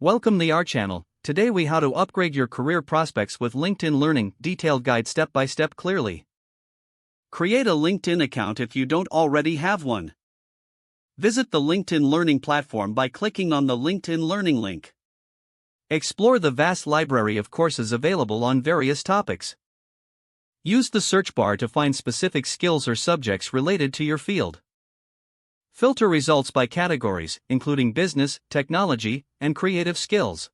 Welcome to our channel. Today we how to upgrade your career prospects with LinkedIn Learning, detailed guide step by step clearly. Create a LinkedIn account if you don't already have one. Visit the LinkedIn Learning platform by clicking on the LinkedIn Learning link. Explore the vast library of courses available on various topics. Use the search bar to find specific skills or subjects related to your field. Filter results by categories, including business, technology, and creative skills.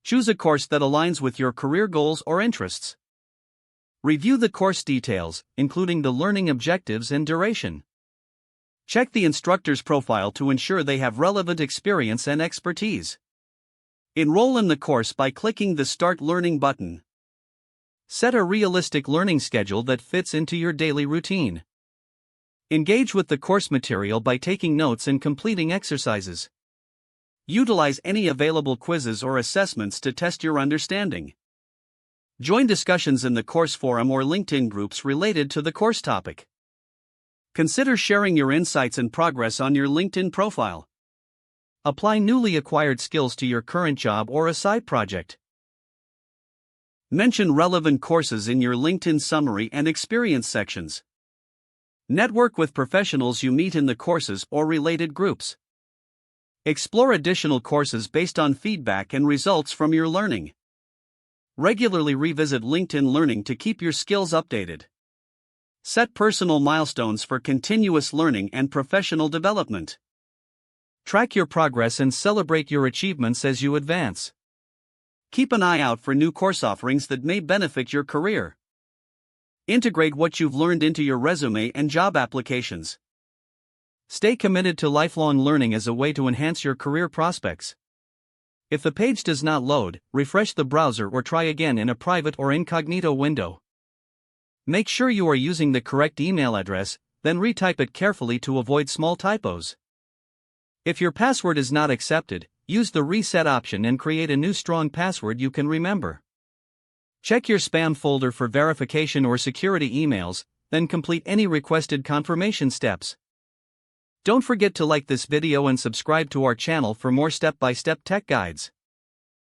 Choose a course that aligns with your career goals or interests. Review the course details, including the learning objectives and duration. Check the instructor's profile to ensure they have relevant experience and expertise. Enroll in the course by clicking the Start Learning button. Set a realistic learning schedule that fits into your daily routine. Engage with the course material by taking notes and completing exercises. Utilize any available quizzes or assessments to test your understanding. Join discussions in the course forum or LinkedIn groups related to the course topic. Consider sharing your insights and progress on your LinkedIn profile. Apply newly acquired skills to your current job or a side project. Mention relevant courses in your LinkedIn summary and experience sections. Network with professionals you meet in the courses or related groups. Explore additional courses based on feedback and results from your learning. Regularly revisit LinkedIn Learning to keep your skills updated. Set personal milestones for continuous learning and professional development. Track your progress and celebrate your achievements as you advance. Keep an eye out for new course offerings that may benefit your career. Integrate what you've learned into your resume and job applications. Stay committed to lifelong learning as a way to enhance your career prospects. If the page does not load, refresh the browser or try again in a private or incognito window. Make sure you are using the correct email address, then retype it carefully to avoid small typos. If your password is not accepted, use the reset option and create a new strong password you can remember. Check your spam folder for verification or security emails, then complete any requested confirmation steps. Don't forget to like this video and subscribe to our channel for more step-by-step tech guides.